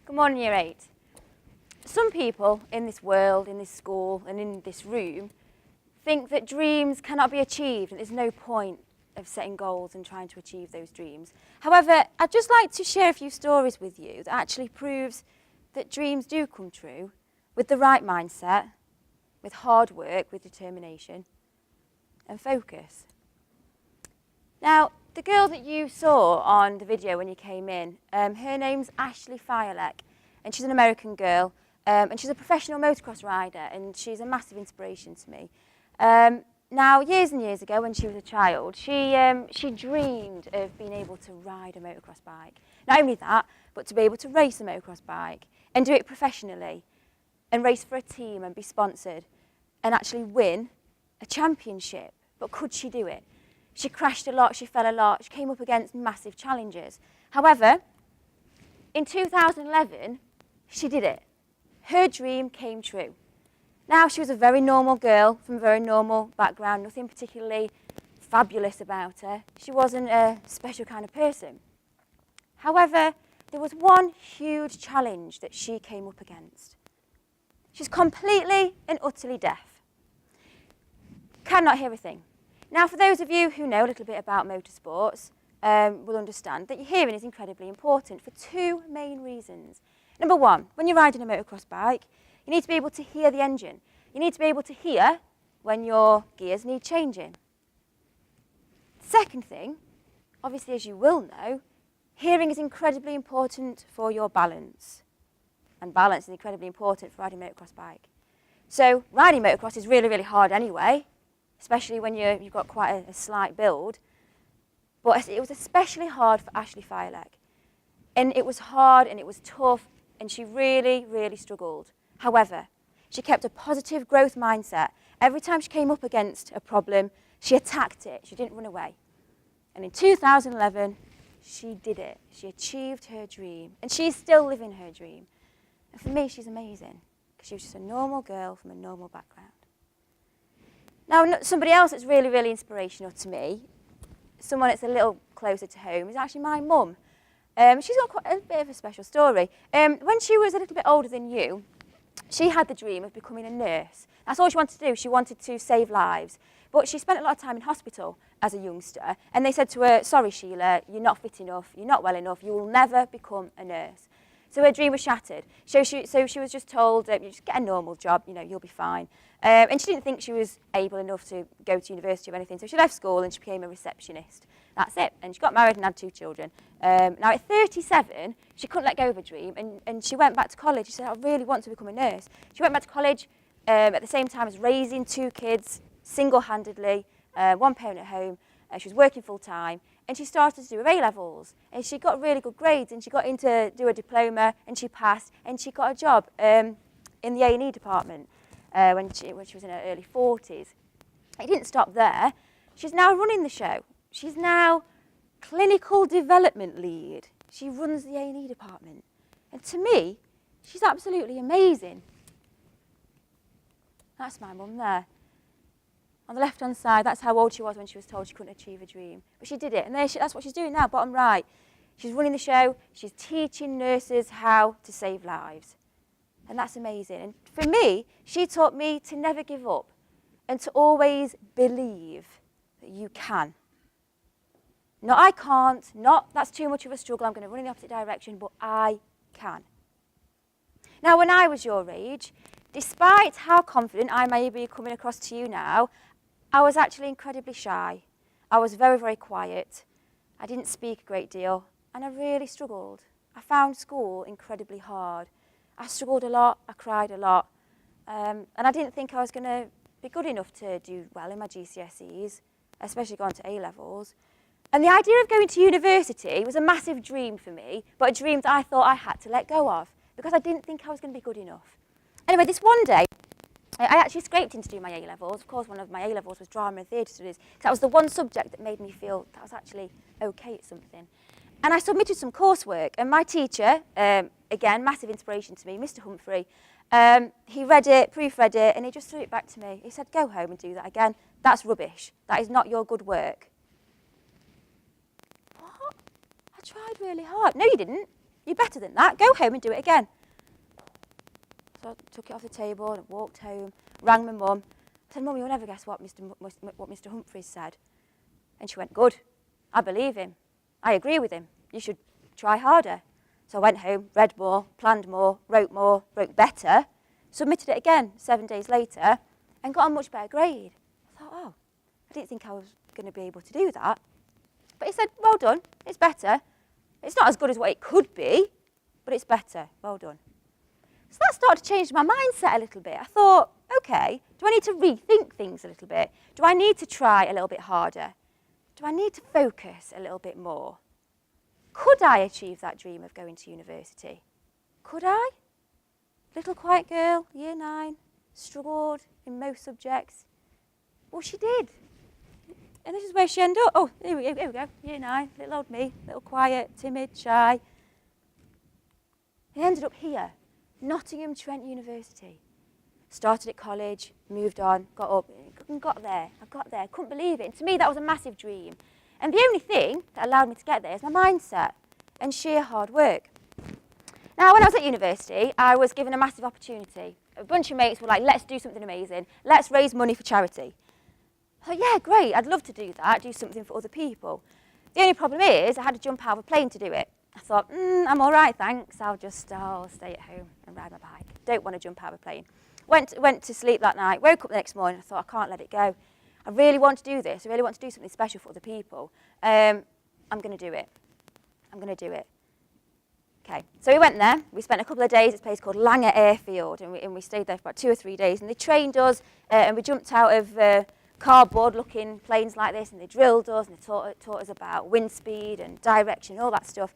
Good morning, Year 8. Some people in this world, in this school and in this room think that dreams cannot be achieved and there's no point of setting goals and trying to achieve those dreams. However, I'd just like to share a few stories with you that actually proves that dreams do come true with the right mindset, with hard work, with determination and focus. Now, the girl that you saw on the video when you came in, her name's Fiolek, and she's an American girl, and she's a professional motocross rider, and she's a massive inspiration to me. Now, years and years ago, when she was a child, she dreamed of being able to ride a motocross bike. Not only that, but to be able to race a motocross bike and do it professionally, and race for a team and be sponsored, and actually win a championship. But could she do it? She crashed a lot, she fell a lot, she came up against massive challenges. However, in 2011, she did it. Her dream came true. Now, she was a very normal girl from a very normal background, nothing particularly fabulous about her. She wasn't a special kind of person. However, there was one huge challenge that she came up against. She's completely and utterly deaf. Cannot hear a thing. Now, for those of you who know a little bit about motorsports, will understand that your hearing is incredibly important for two main reasons. Number one, when you're riding a motocross bike, you need to be able to hear the engine. You need to be able to hear when your gears need changing. Second thing, obviously as you will know, hearing is incredibly important for your balance. And balance is incredibly important for riding a motocross bike. So riding motocross is really, really hard anyway, especially when you've got quite a slight build. But it was especially hard for Fiolek. And it was hard and it was tough and she really, really struggled. However, she kept a positive growth mindset. Every time she came up against a problem, she attacked it. She didn't run away. And in 2011, she did it. She achieved her dream. And she's still living her dream. And for me, she's amazing because she was just a normal girl from a normal background. Now, somebody else that's really, really inspirational to me, someone that's a little closer to home, is actually my mum. She's got quite a bit of a special story. When she was a little bit older than you, she had the dream of becoming a nurse. That's all she wanted to do. She wanted to save lives. But she spent a lot of time in hospital as a youngster, and they said to her, sorry, Sheila, you're not fit enough, you're not well enough, you will never become a nurse. So her dream was shattered. So she was just told, you just get a normal job, you'll be fine. And she didn't think she was able enough to go to university or anything, so she left school and she became a receptionist. That's it. And she got married and had 2 children. Now at 37, she couldn't let go of her dream, and she went back to college. She said, I really want to become a nurse. She went back to college at the same time as raising 2 kids, single-handedly, 1 parent at home. She was working full-time, and she started to do her A-levels. And she got really good grades, and she got in to do a diploma, and she passed, and she got a job in the A&E department when she was in her early 40s. It didn't stop there. She's now running the show. She's now clinical development lead. She runs the A&E department. And to me, she's absolutely amazing. That's my mum there. On the left-hand side, that's how old she was when she was told she couldn't achieve a dream. But she did it, and that's what she's doing now, bottom right. She's running the show, she's teaching nurses how to save lives. And that's amazing. And for me, she taught me to never give up and to always believe that you can. Not I can't, not that's too much of a struggle, I'm going to run in the opposite direction, but I can. Now, when I was your age, despite how confident I may be coming across to you now, I was actually incredibly shy. I was very, very quiet. I didn't speak a great deal, and I really struggled. I found school incredibly hard. I struggled a lot, I cried a lot, and I didn't think I was going to be good enough to do well in my GCSEs, especially going to A-levels. And the idea of going to university was a massive dream for me, but a dream that I thought I had to let go of, because I didn't think I was going to be good enough. Anyway, this one day, I actually scraped in to do my A-levels. Of course, one of my A-levels was drama and theatre studies, because that was the one subject that made me feel that I was actually okay at something. And I submitted some coursework, and my teacher, again, massive inspiration to me, Mr. Humphrey, he read it, proofread it, and he just threw it back to me. He said, go home and do that again. That's rubbish. That is not your good work. What? I tried really hard. No, you didn't. You're better than that. Go home and do it again. So I took it off the table and walked home, rang my mum. I said, Mum, you'll never guess what Mr. Humphries said. And she went, good. I believe him. I agree with him. You should try harder. So I went home, read more, planned more, wrote better, submitted it again 7 days later, and got a much better grade. I thought, oh, I didn't think I was going to be able to do that. But he said, well done, it's better. It's not as good as what it could be, but it's better, well done. So that started to change my mindset a little bit. I thought, okay, do I need to rethink things a little bit? Do I need to try a little bit harder? Do I need to focus a little bit more? Could I achieve that dream of going to university? Could I? Little quiet girl, year 9, struggled in most subjects. Well, she did. And this is where she ended up. Oh, here we go, year 9, little old me, little quiet, timid, shy. I ended up here, Nottingham Trent University. Started at college, moved on, got up, and got there. I got there, couldn't believe it. And to me, that was a massive dream. And the only thing that allowed me to get there is my mindset and sheer hard work. Now, when I was at university, I was given a massive opportunity. A bunch of mates were like, let's do something amazing. Let's raise money for charity. I thought, yeah, great, I'd love to do that, do something for other people. The only problem is I had to jump out of a plane to do it. I thought, I'm all right, thanks. I'll stay at home and ride my bike. Don't want to jump out of a plane. Went to sleep that night, woke up the next morning, I thought, I can't let it go. I really want to do this. I really want to do something special for other people. I'm going to do it. I'm going to do it. Okay, so we went there. We spent a couple of days at a place called Langer Airfield, and we stayed there for about 2 or 3 days. And they trained us, and we jumped out of cardboard-looking planes like this, and they drilled us, and they taught us about wind speed and direction, all that stuff.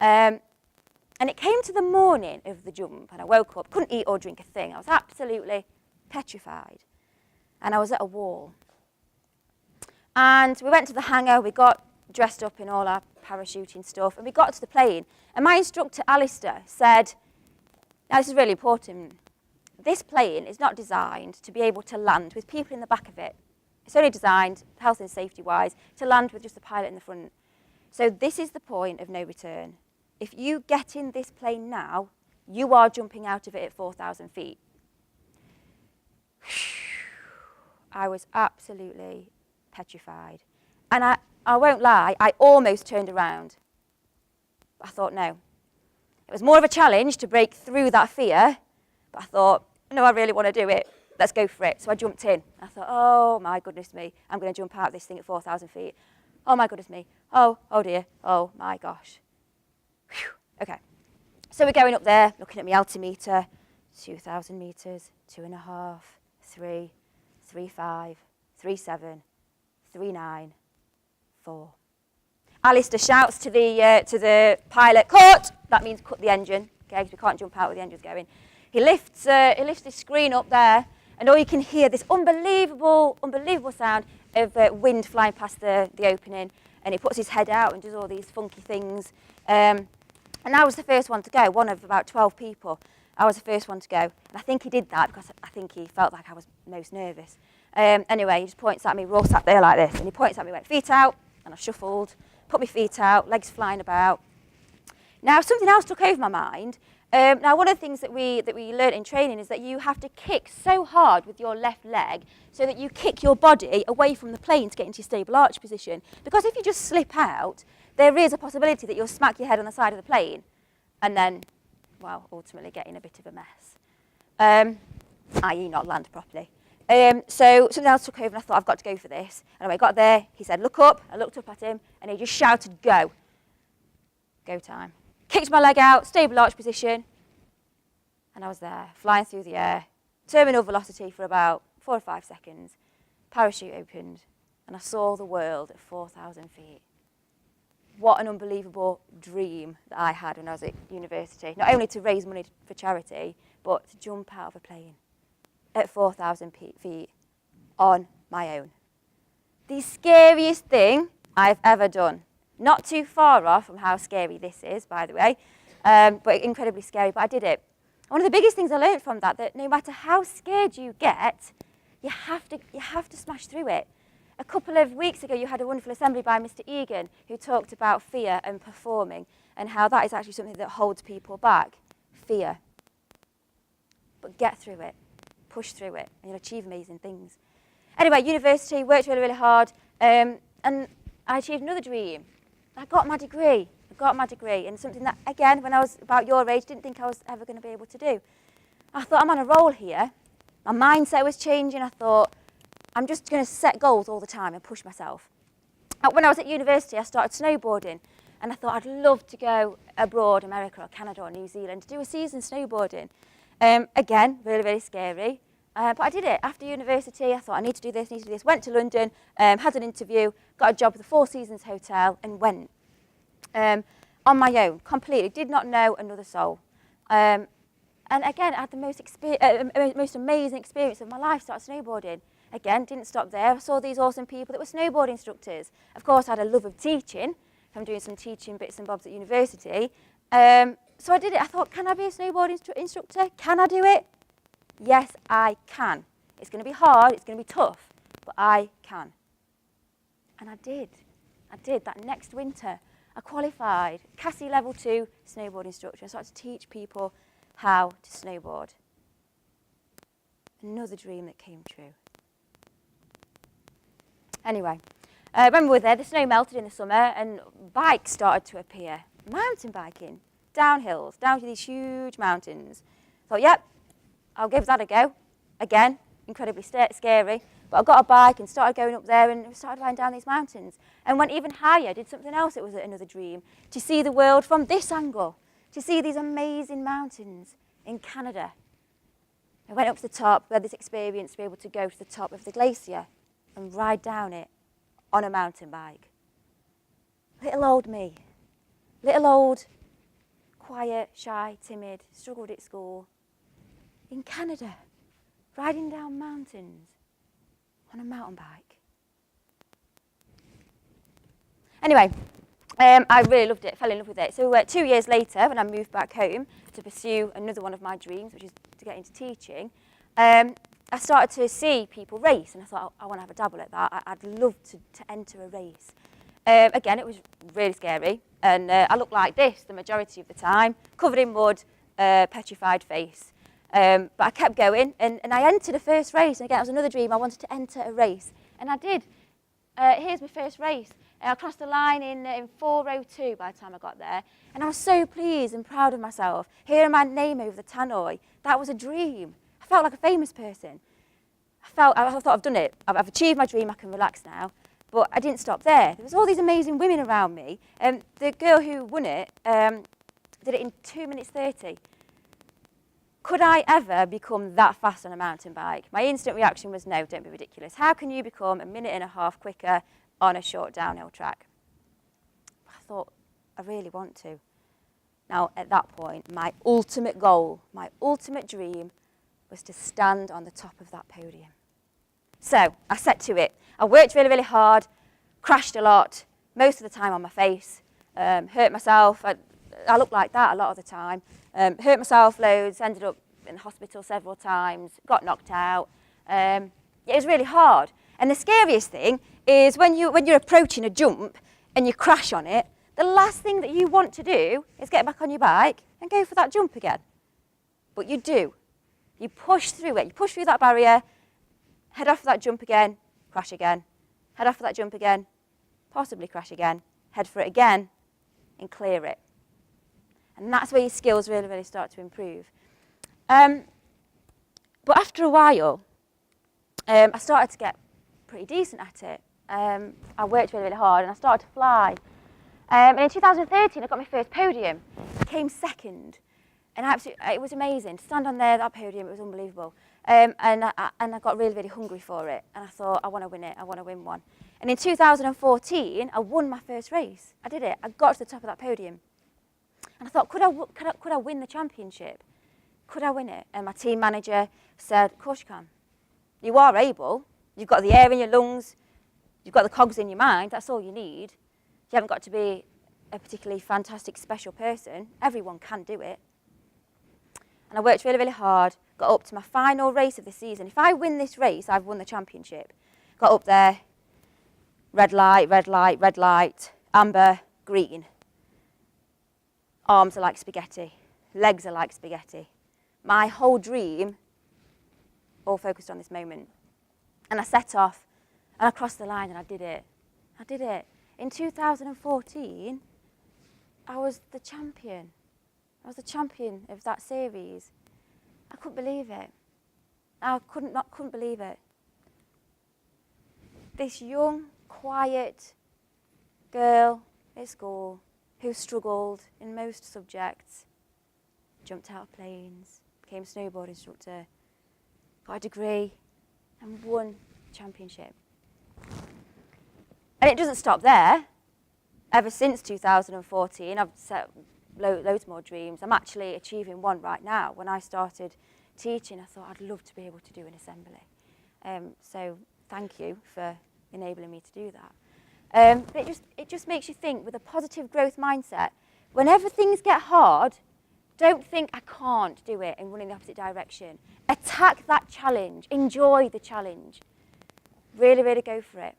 And it came to the morning of the jump, and I woke up, couldn't eat or drink a thing. I was absolutely petrified. And I was at a wall. And we went to the hangar, we got dressed up in all our parachuting stuff, and we got to the plane. And my instructor, Alistair, said, now this is really important, this plane is not designed to be able to land with people in the back of it. It's only designed, health and safety-wise, to land with just the pilot in the front. So this is the point of no return. If you get in this plane now, you are jumping out of it at 4,000 feet. I was absolutely petrified. And I won't lie, I almost turned around. I thought, no. It was more of a challenge to break through that fear, but I thought, no, I really want to do it. Let's go for it. So I jumped in. I thought, oh my goodness me, I'm going to jump out of this thing at 4,000 feet. Oh my goodness me. Oh dear. Oh my gosh. Whew. Okay. So we're going up there, looking at my altimeter, 2,000 meters, 2.5, 3, 3.5, 3.7, 3.9, 4. Alistair shouts to the pilot, cut! That means cut the engine, okay, because we can't jump out with the engines going. He lifts the screen up there, and all you can hear this unbelievable sound of wind flying past the opening, and he puts his head out and does all these funky things. And I was the first one to go, one of about 12 people. I was the first one to go, and I think he did that because I think he felt like I was most nervous. Anyway, he just points at me, we're all sat there like this, and he points at me, went feet out, and I shuffled, put my feet out, legs flying about. Now, something else took over my mind. Now, one of the things that we learnt in training is that you have to kick so hard with your left leg so that you kick your body away from the plane to get into your stable arch position. Because if you just slip out, there is a possibility that you'll smack your head on the side of the plane and then, well, ultimately get in a bit of a mess, i.e. not land properly. So something else took over and I thought, I've got to go for this. Anyway, I got there, he said, look up. I looked up at him and he just shouted, go. Go time. Kicked my leg out, stable arch position, and I was there, flying through the air, terminal velocity for about 4 or 5 seconds. Parachute opened, and I saw the world at 4,000 feet. What an unbelievable dream that I had when I was at university. Not only to raise money for charity, but to jump out of a plane at 4,000 feet on my own. The scariest thing I've ever done. Not too far off from how scary this is, by the way, but incredibly scary, but I did it. One of the biggest things I learned from that no matter how scared you get, you have to smash through it. A couple of weeks ago, you had a wonderful assembly by Mr. Egan, who talked about fear and performing. and how that is actually something that holds people back. Fear. But get through it, push through it, and you'll achieve amazing things. Anyway, university, worked really, really hard, and I achieved another dream. I got my degree, and something that, again, when I was about your age, didn't think I was ever going to be able to do. I thought, I'm on a roll here. My mindset was changing. I thought, I'm just going to set goals all the time and push myself. When I was at university, I started snowboarding, and I thought I'd love to go abroad, America or Canada or New Zealand, to do a season snowboarding. Again, really, really scary. But I did it. After university, I thought, I need to do this, Went to London, had an interview, got a job at the Four Seasons Hotel, and went on my own, completely. Did not know another soul. And again, I had the most amazing experience of my life, started snowboarding. Again, didn't stop there. I saw these awesome people that were snowboard instructors. Of course, I had a love of teaching. I'm doing some teaching bits and bobs at university. So I did it. I thought, can I be a snowboard instructor? Can I do it? Yes, I can. It's going to be hard. It's going to be tough. But I can. And I did. I did. That next winter, I qualified. Cassie Level 2 snowboard instructor. I started to teach people how to snowboard. Another dream that came true. Anyway, when we were there, the snow melted in the summer and bikes started to appear. Mountain biking, downhills, down to these huge mountains. Thought, yep, I'll give that a go. Again, incredibly scary. But I got a bike and started going up there and started riding down these mountains. And went even higher, did something else that was another dream. To see the world from this angle. To see these amazing mountains in Canada. I went up to the top, we had this experience to be able to go to the top of the glacier and ride down it on a mountain bike. Little old me. Little old, quiet, shy, timid, struggled at school. In Canada, riding down mountains on a mountain bike. Anyway, I really loved it, fell in love with it. So 2 years later, when I moved back home to pursue another one of my dreams, which is to get into teaching, I started to see people race, and I thought, I want to have a dabble at that. I'd love to enter a race. Again, it was really scary, and I looked like this the majority of the time, covered in mud, petrified face. But I kept going, and I entered a first race. And again, it was another dream. I wanted to enter a race, and I did. Here's my first race. I crossed the line in 4:02 by the time I got there, and I was so pleased and proud of myself. Hearing my name over the tannoy, that was a dream. I felt like a famous person. I thought, I've done it. I've achieved my dream. I can relax now. But I didn't stop there. There was all these amazing women around me. The girl who won it did it in 2 minutes 30. Could I ever become that fast on a mountain bike? My instant reaction was, no, don't be ridiculous. How can you become a minute and a half quicker on a short downhill track? I thought, I really want to. Now, at that point, my ultimate goal, my ultimate dream was to stand on the top of that podium. So I set to it. I worked really, really hard, crashed a lot, most of the time on my face, hurt myself. I looked like that a lot of the time. Hurt myself loads, ended up in the hospital several times, got knocked out. It was really hard. And the scariest thing is when you're approaching a jump and you crash on it, the last thing that you want to do is get back on your bike and go for that jump again. But you do. You push through it. You push through that barrier, head off that jump again, crash again, head off that jump again, possibly crash again, head for it again, and clear it. And that's where your skills really, really start to improve. But after a while, I started to get pretty decent at it. I worked really, really hard, and I started to fly. And in 2013, I got my first podium. I came second. And it was amazing. To stand on there, that podium, it was unbelievable. And I got really, really hungry for it. And I thought, I want to win it. I want to win one. And in 2014, I won my first race. I did it. I got to the top of that podium. And I thought, could I win the championship? Could I win it? And my team manager said, of course you can. You are able. You've got the air in your lungs. You've got the cogs in your mind. That's all you need. You haven't got to be a particularly fantastic, special person. Everyone can do it. And I worked really, really hard, got up to my final race of the season. If I win this race, I've won the championship. Got up there, red light, red light, red light, amber, green. Arms are like spaghetti. Legs are like spaghetti. My whole dream all focused on this moment. And I set off, and I crossed the line, and I did it. I did it. In 2014, I was the champion. I was the champion of that series. I couldn't believe it. I couldn't believe it. This young, quiet girl at school who struggled in most subjects, jumped out of planes, became a snowboard instructor, got a degree, and won the championship. And it doesn't stop there. Ever since 2014, I've set loads more dreams. I'm actually achieving one right now. When I started teaching, I thought I'd love to be able to do an assembly. So thank you for enabling me to do that. But it just makes you think with a positive growth mindset. Whenever things get hard, don't think I can't do it and run in the opposite direction. Attack that challenge. Enjoy the challenge. Really, really go for it.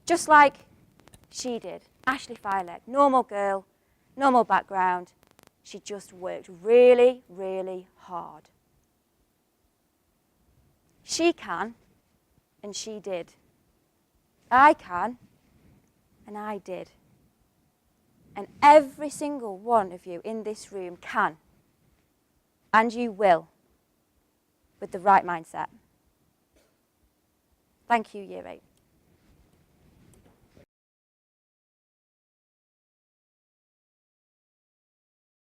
Just like she did. Ashley Fiolek, normal girl, normal background. She just worked really, really hard. She can, and she did. I can, and I did. And every single one of you in this room can, and you will, with the right mindset. Thank you, Year 8.